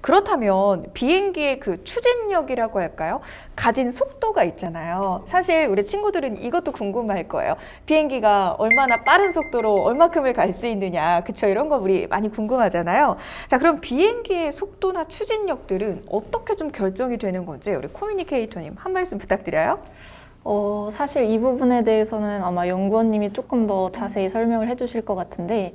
그렇다면 비행기의 그 추진력이라고 할까요? 가진 속도가 있잖아요. 사실 우리 친구들은 이것도 궁금할 거예요. 비행기가 얼마나 빠른 속도로 얼마큼을 갈 수 있느냐. 그쵸? 이런 거 우리 많이 궁금하잖아요. 자, 그럼 비행기의 속도나 추진력들은 어떻게 좀 결정이 되는 건지 우리 커뮤니케이터님 한 말씀 부탁드려요. 사실 이 부분에 대해서는 아마 연구원님이 조금 더 자세히 설명을 해주실 것 같은데,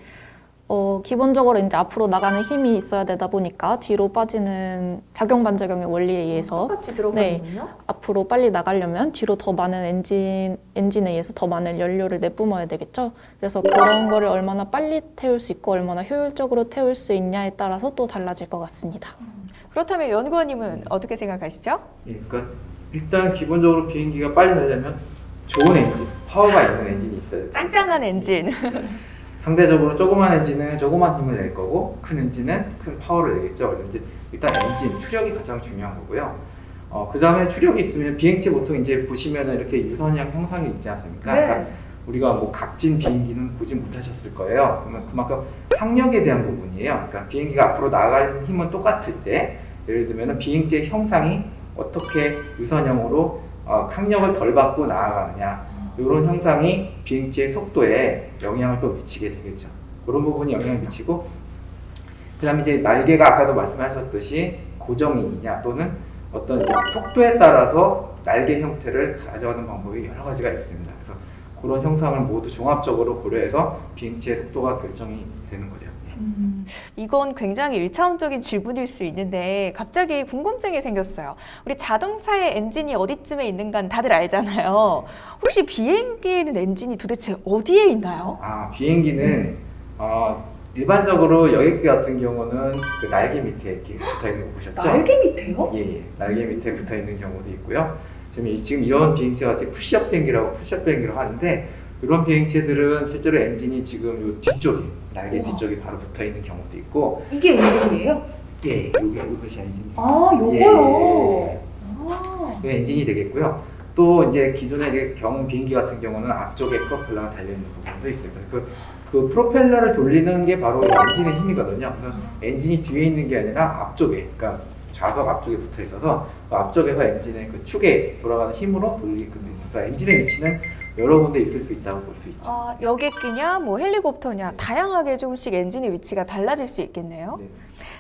기본적으로 이제 앞으로 나가는 힘이 있어야 되다 보니까 뒤로 빠지는 작용 반작용의 원리에 의해서 똑같이 들어가는군요. 앞으로 빨리 나가려면 뒤로 더 많은 엔진에 의해서 더 많은 연료를 내뿜어야 되겠죠. 그래서 그런 거를 얼마나 빨리 태울 수 있고 얼마나 효율적으로 태울 수 있냐에 따라서 또 달라질 것 같습니다. 그렇다면 연구원님은 어떻게 생각하시죠? 예, 그러니까 일단 기본적으로 비행기가 빨리 날려면 좋은 엔진, 파워가 있는 엔진이 있어야 돼요. 짱짱한 엔진. 상대적으로 조그만 엔진은 조그만 힘을 낼 거고 큰 엔진은 큰 파워를 내겠죠. 그래서 이제 일단 엔진, 추력이 가장 중요한 거고요. 그 다음에 추력이 있으면 비행체 보통 이제 보시면은 이렇게 유선형 형상이 있지 않습니까? 네. 그러니까 우리가 뭐 각진 비행기는 보지 못하셨을 거예요. 그러면 그만큼 항력에 대한 부분이에요. 그러니까 비행기가 앞으로 나갈 힘은 똑같을 때, 예를 들면은 비행체 형상이 어떻게 유선형으로 항력을 덜 받고 나아가느냐, 이런 형상이 비행체의 속도에 영향을 또 미치게 되겠죠. 그런 부분이 영향을 미치고, 그 다음에 이제 날개가 아까도 말씀하셨듯이 고정이냐 또는 어떤 이제 속도에 따라서 날개 형태를 가져가는 방법이 여러 가지가 있습니다. 그래서 그런 형상을 모두 종합적으로 고려해서 비행체의 속도가 결정이 되는 거죠. 이건 굉장히 일차원적인 질문일 수 있는데 갑자기 궁금증이 생겼어요. 우리 자동차의 엔진이 어디쯤에 있는가는 다들 알잖아요. 혹시 비행기에는 엔진이 도대체 어디에 있나요? 비행기는 일반적으로 여객기 같은 경우는 그 날개 밑에 이렇게 붙어 있는 거 보셨죠? 날개 밑에요? 예. 날개 밑에 붙어 있는 경우도 있고요. 지금 이런 비행체 같이 푸시업 비행기라고 하는데, 이런 비행체들은 실제로 엔진이 지금 요 뒤쪽에, 날개 뒤쪽에 바로 붙어 있는 경우도 있고. 이게 엔진이에요? 예, 이것이 엔진입니다. 요거요. 그 엔진이 되겠고요. 또 이제 기존의 이제 비행기 같은 경우는 앞쪽에 프로펠러가 달려 있는 부분도 있습니다. 그 프로펠러를 돌리는 게 바로 엔진의 힘이거든요. 엔진이 뒤에 있는 게 아니라 앞쪽에, 그러니까 좌석 앞쪽에 붙어 있어서 그 앞쪽에서 엔진의 그 축에 돌아가는 힘으로 돌리거든요. 그래서 엔진의 위치는 여러 군데 있을 수 있다고 볼 수 있죠. 여객기냐, 뭐 헬리콥터냐, 다양하게 조금씩 엔진의 위치가 달라질 수 있겠네요. 네.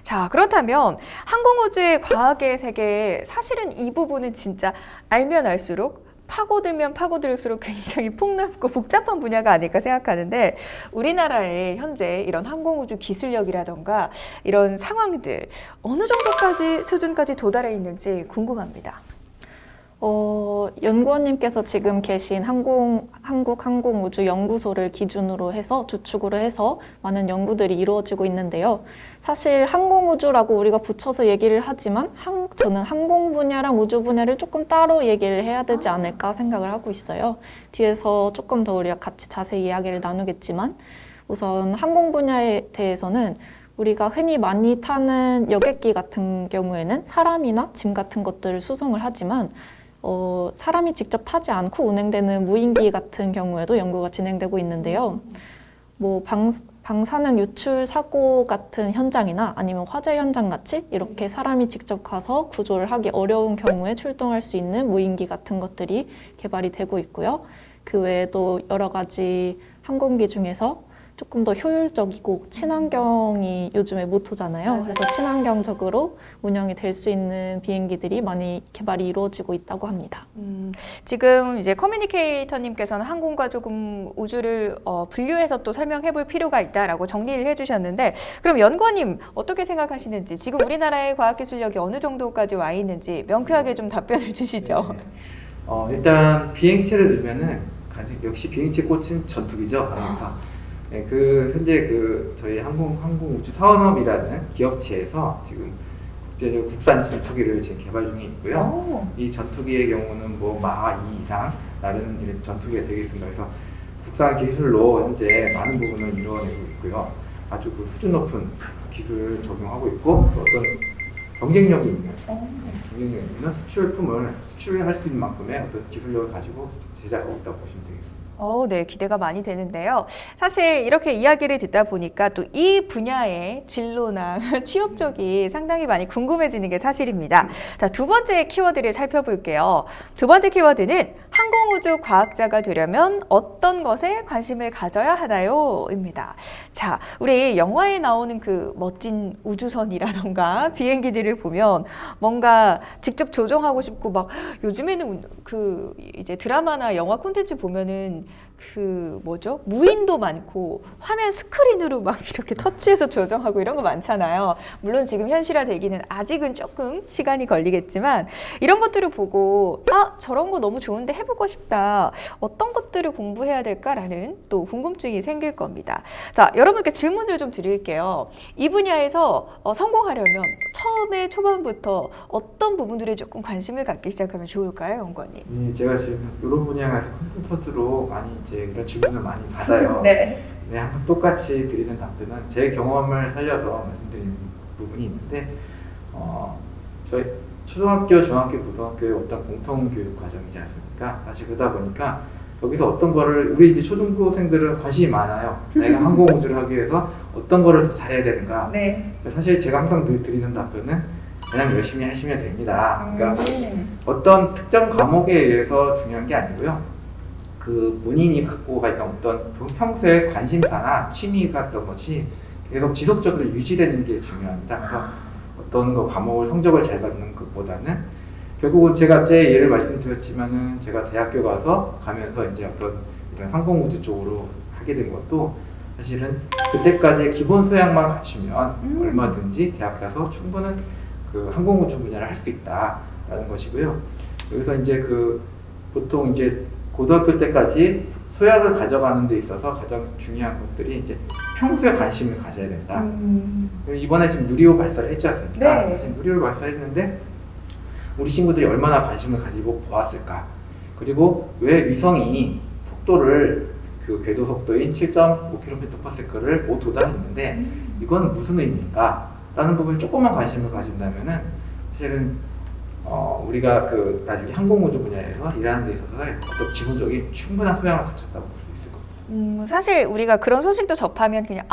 자, 그렇다면 항공우주의 과학의 세계, 사실은 이 부분은 진짜 알면 알수록 파고들면 파고들수록 굉장히 폭넓고 복잡한 분야가 아닐까 생각하는데, 우리나라의 현재 이런 항공우주 기술력이라던가 이런 상황들 어느 정도까지 수준까지 도달해 있는지 궁금합니다. 연구원님께서 지금 계신 한국항공우주연구소를 기준으로 해서 주축으로 해서 많은 연구들이 이루어지고 있는데요. 사실 항공우주라고 우리가 붙여서 얘기를 하지만 저는 항공 분야랑 우주 분야를 조금 따로 얘기를 해야 되지 않을까 생각을 하고 있어요. 뒤에서 조금 더 우리가 같이 자세히 이야기를 나누겠지만, 우선 항공 분야에 대해서는 우리가 흔히 많이 타는 여객기 같은 경우에는 사람이나 짐 같은 것들을 수송을 하지만, 사람이 직접 타지 않고 운행되는 무인기 같은 경우에도 연구가 진행되고 있는데요. 뭐 방사능 유출 사고 같은 현장이나 아니면 화재 현장 같이 이렇게 사람이 직접 가서 구조를 하기 어려운 경우에 출동할 수 있는 무인기 같은 것들이 개발이 되고 있고요. 그 외에도 여러 가지 항공기 중에서 조금 더 효율적이고 친환경이 요즘의 모토잖아요. 그래서 친환경적으로 운영이 될 수 있는 비행기들이 많이 개발이 이루어지고 있다고 합니다. 지금 이제 커뮤니케이터님께서는 항공과 조금 우주를 분류해서 또 설명해 볼 필요가 있다라고 정리를 해주셨는데, 그럼 연구원님 어떻게 생각하시는지, 지금 우리나라의 과학기술력이 어느 정도까지 와 있는지 명쾌하게 좀 답변을 주시죠. 네. 일단 비행체를 들면은 역시 비행체 꽃은 전투기죠. 그래서 현재 저희 항공우주산업이라는 기업체에서 지금 국제적 국산 전투기를 지금 개발 중에 있고요. 이 전투기의 경우는 뭐 마하 2 이상 나르는 이런 전투기가 되겠습니다. 그래서 국산 기술로 현재 많은 부분을 이루어내고 있고요. 아주 수준 높은 기술을 적용하고 있고, 어떤 경쟁력이 있는 수출품을 수출할 수 있는 만큼의 어떤 기술력을 가지고 제작하고 있다고 보시면 되겠습니다. 네, 기대가 많이 되는데요. 사실 이렇게 이야기를 듣다 보니까 또 이 분야의 진로나 취업 쪽이 상당히 많이 궁금해지는 게 사실입니다. 자, 두 번째 키워드를 살펴볼게요. 두 번째 키워드는 항공우주 과학자가 되려면 어떤 것에 관심을 가져야 하나요? 입니다. 자, 우리 영화에 나오는 그 멋진 우주선이라던가 비행기들을 보면 뭔가 직접 조종하고 싶고 막 요즘에는 그 이제 드라마나 영화 콘텐츠 보면은 그 뭐죠? 무인도 많고 화면 스크린으로 막 이렇게 터치해서 조정하고 이런 거 많잖아요. 물론 지금 현실화되기는 아직은 조금 시간이 걸리겠지만 이런 것들을 보고 저런 거 너무 좋은데 해보고 싶다. 어떤 것들을 공부해야 될까라는 또 궁금증이 생길 겁니다. 자, 여러분께 질문을 좀 드릴게요. 이 분야에서 성공하려면 처음에 초반부터 어떤 부분들에 조금 관심을 갖기 시작하면 좋을까요, 연구원님? 네, 제가 지금 이런 분야에서 컨설턴트로 많이 이제 이런 질문을 많이 받아요. 네. 네, 항상 똑같이 드리는 답변은 제 경험을 살려서 말씀드리는 부분이 있는데, 저희 초등학교, 중학교, 고등학교의 어떤 공통교육 과정이지 않습니까? 사실 그러다 보니까 여기서 어떤 거를 우리 이제 초중고생들은 관심이 많아요. 내가 항공우주를 하기 위해서 어떤 거를 더 잘해야 되는가. 네. 사실 제가 항상 늘 드리는 답변은 그냥 열심히 하시면 됩니다. 그러니까 어떤 특정 과목에 의해서 중요한 게 아니고요. 그 본인이 갖고 있던 어떤 평소에 관심사나 취미가 있던 것이 계속 지속적으로 유지되는 게 중요합니다. 그래서 어떤 거 과목을 성적을 잘 받는 것보다는 결국은 제가 제 예를 말씀드렸지만은 제가 대학교 가면서 이제 어떤 이런 항공우주 쪽으로 하게 된 것도 사실은 그때까지의 기본 소양만 갖추면 얼마든지 대학 가서 충분한 그 항공우주 분야를 할 수 있다라는 것이고요. 여기서 이제 그 보통 이제 고등학교 때까지 소양을 가져가는 데 있어서 가장 중요한 것들이 이제 평소에 관심을 가져야 된다. 이번에 지금 누리호 발사를 했지 않습니까? 네. 지금 누리호를 발사했는데 우리 친구들이 얼마나 관심을 가지고 보았을까? 그리고 왜 위성이 속도를 그 궤도 속도인 7.5km/s를 못 도달했는데 이건 무슨 의미인가? 라는 부분에 조금만 관심을 가진다면은 사실은 우리가 그 나중에 항공우주 분야에서 일하는 데 있어서 어떤 기본적인 충분한 소양을 갖췄다고 볼 수 있을 겁니다. 사실 우리가 그런 소식도 접하면 그냥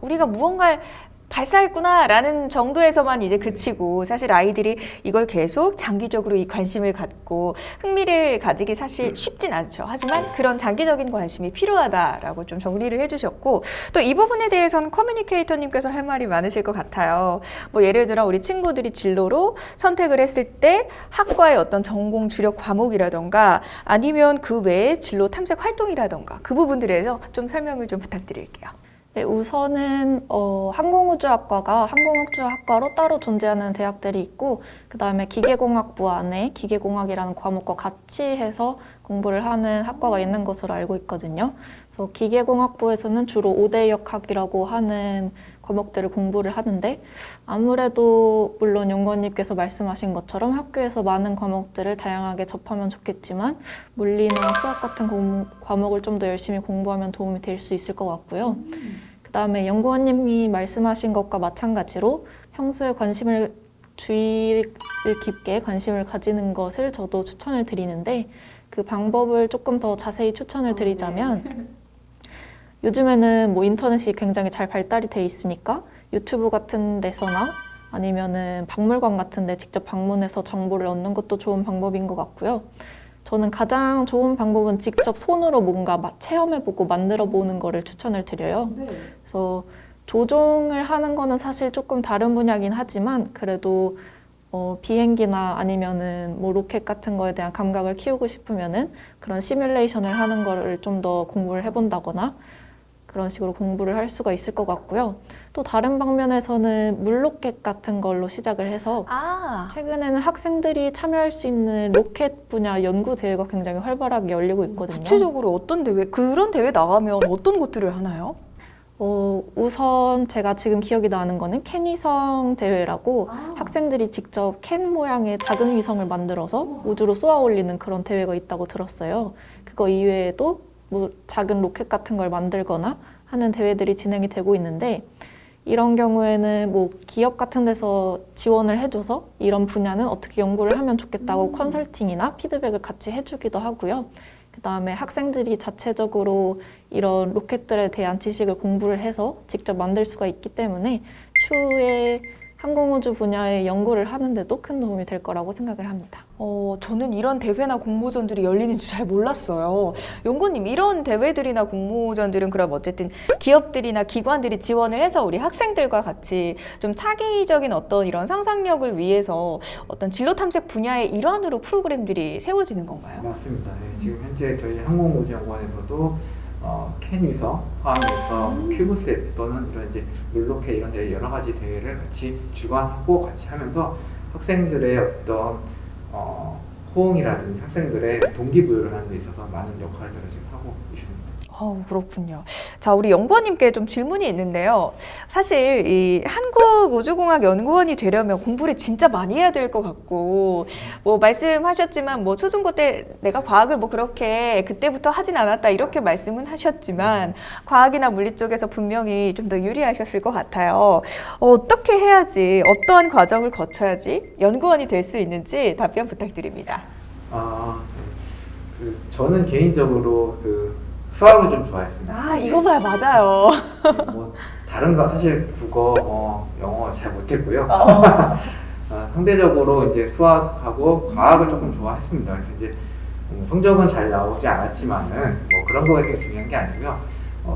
우리가 무언가를 발사했구나 라는 정도에서만 이제 그치고 사실 아이들이 이걸 계속 장기적으로 이 관심을 갖고 흥미를 가지기 사실 쉽진 않죠. 하지만 그런 장기적인 관심이 필요하다라고 좀 정리를 해주셨고 또 이 부분에 대해서는 커뮤니케이터님께서 할 말이 많으실 것 같아요. 뭐 예를 들어 우리 친구들이 진로로 선택을 했을 때 학과의 어떤 전공 주력 과목이라던가 아니면 그 외에 진로 탐색 활동이라던가 그 부분들에서 좀 설명을 좀 부탁드릴게요. 네, 우선은 항공우주학과가 항공우주학과로 따로 존재하는 대학들이 있고 그 다음에 기계공학부 안에 기계공학이라는 과목과 같이 해서 공부를 하는 학과가 있는 것으로 알고 있거든요. 그래서 기계공학부에서는 주로 5대 역학이라고 하는 과목들을 공부를 하는데 아무래도 물론 연구원님께서 말씀하신 것처럼 학교에서 많은 과목들을 다양하게 접하면 좋겠지만 물리나 수학 같은 과목을 좀 더 열심히 공부하면 도움이 될 수 있을 것 같고요. 그 다음에 연구원님이 말씀하신 것과 마찬가지로 평소에 주의를 깊게 관심을 가지는 것을 저도 추천을 드리는데 그 방법을 조금 더 자세히 추천을 드리자면 요즘에는 뭐 인터넷이 굉장히 잘 발달이 돼 있으니까 유튜브 같은 데서나 아니면은 박물관 같은 데 직접 방문해서 정보를 얻는 것도 좋은 방법인 것 같고요. 저는 가장 좋은 방법은 직접 손으로 뭔가 체험해보고 만들어보는 거를 추천을 드려요. 그래서 조종을 하는 거는 사실 조금 다른 분야긴 하지만 그래도 비행기나 아니면은 뭐 로켓 같은 거에 대한 감각을 키우고 싶으면은 그런 시뮬레이션을 하는 거를 좀 더 공부를 해본다거나 그런 식으로 공부를 할 수가 있을 것 같고요. 또 다른 방면에서는 물로켓 같은 걸로 시작을 해서 최근에는 학생들이 참여할 수 있는 로켓 분야 연구 대회가 굉장히 활발하게 열리고 있거든요. 구체적으로 어떤 대회, 그런 대회 나가면 어떤 것들을 하나요? 우선 제가 지금 기억이 나는 거는 캔 위성 대회라고 학생들이 직접 캔 모양의 작은 위성을 만들어서 우주로 쏘아 올리는 그런 대회가 있다고 들었어요. 그거 이외에도 뭐 작은 로켓 같은 걸 만들거나 하는 대회들이 진행이 되고 있는데 이런 경우에는 뭐 기업 같은 데서 지원을 해줘서 이런 분야는 어떻게 연구를 하면 좋겠다고 컨설팅이나 피드백을 같이 해주기도 하고요. 그다음에 학생들이 자체적으로 이런 로켓들에 대한 지식을 공부를 해서 직접 만들 수가 있기 때문에 추후에 항공우주 분야의 연구를 하는데도 큰 도움이 될 거라고 생각을 합니다. 저는 이런 대회나 공모전들이 열리는 줄 잘 몰랐어요. 연구님, 이런 대회들이나 공모전들은 그럼 어쨌든 기업들이나 기관들이 지원을 해서 우리 학생들과 같이 좀 차기적인 어떤 이런 상상력을 위해서 어떤 진로 탐색 분야의 일환으로 프로그램들이 세워지는 건가요? 맞습니다. 네, 지금 현재 저희 항공우주연구원에서도 캔 위성, 화학 위성, 큐브셋 또는 이런 이제 룰로켓 이런 데 여러 가지 대회를 같이 주관하고 같이 하면서 학생들의 어떤 호응이라든지 학생들의 동기부여를 하는 데 있어서 많은 역할들을 지금 하고 있습니다. 그렇군요. 자, 우리 연구원님께 좀 질문이 있는데요. 사실 이 한국우주공학연구원이 되려면 공부를 진짜 많이 해야 될 것 같고, 뭐 말씀하셨지만 뭐 초중고 때 내가 과학을 뭐 그렇게 그때부터 하진 않았다 이렇게 말씀은 하셨지만 과학이나 물리 쪽에서 분명히 좀 더 유리하셨을 것 같아요. 어떻게 해야지, 어떠한 과정을 거쳐야지 연구원이 될 수 있는지 답변 부탁드립니다. 저는 개인적으로 수학을 좀 좋아했습니다. 이거 봐요, 맞아요. 뭐 다른 거 사실 국어, 영어 잘 못했고요. 상대적으로 이제 수학하고 과학을 조금 좋아했습니다. 그래서 이제 성적은 잘 나오지 않았지만은 뭐 그런 거가 되게 중요한 게 아니고요.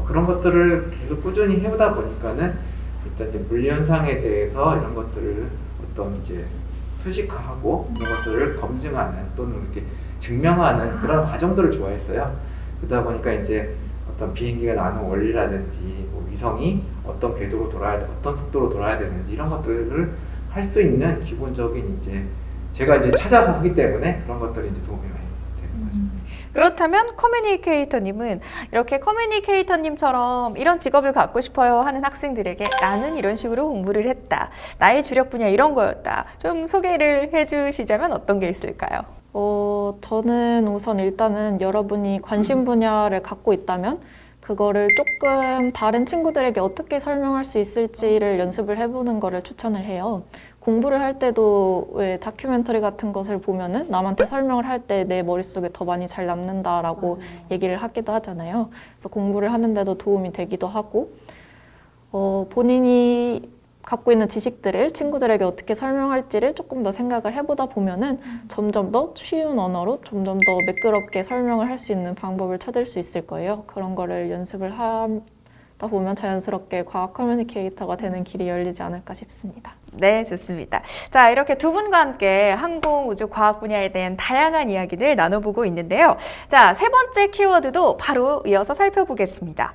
그런 것들을 계속 꾸준히 해오다 보니까는 일단 이제 물리 현상에 대해서 이런 것들을 어떤 이제 수식화하고 이런 것들을 검증하는 또는 이렇게 증명하는 그런 과정들을 좋아했어요. 그러다 보니까 이제 어떤 비행기가 나는 원리라든지 뭐 위성이 어떤 궤도로 돌아야 돼, 어떤 속도로 돌아야 되는지 이런 것들을 할 수 있는 기본적인 이제 제가 이제 찾아서 하기 때문에 그런 것들이 이제 도움이 많이 되는 거죠. 그렇다면 커뮤니케이터님은 이렇게 커뮤니케이터님처럼 이런 직업을 갖고 싶어요 하는 학생들에게 나는 이런 식으로 공부를 했다, 나의 주력 분야 이런 거였다, 좀 소개를 해주시자면 어떤 게 있을까요? 저는 우선 일단은 여러분이 관심 분야를 갖고 있다면 그거를 조금 다른 친구들에게 어떻게 설명할 수 있을지를 연습을 해보는 거를 추천을 해요. 공부를 할 때도 왜 다큐멘터리 같은 것을 보면은 남한테 설명을 할 때 내 머릿속에 더 많이 잘 남는다라고 맞아요. 얘기를 하기도 하잖아요. 그래서 공부를 하는데도 도움이 되기도 하고, 본인이 갖고 있는 지식들을 친구들에게 어떻게 설명할지를 조금 더 생각을 해보다 보면은 점점 더 쉬운 언어로 점점 더 매끄럽게 설명을 할 수 있는 방법을 찾을 수 있을 거예요. 그런 거를 연습을 하다 보면 자연스럽게 과학 커뮤니케이터가 되는 길이 열리지 않을까 싶습니다. 네, 좋습니다. 자, 이렇게 두 분과 함께 항공 우주 과학 분야에 대한 다양한 이야기를 나눠보고 있는데요. 자, 세 번째 키워드도 바로 이어서 살펴보겠습니다.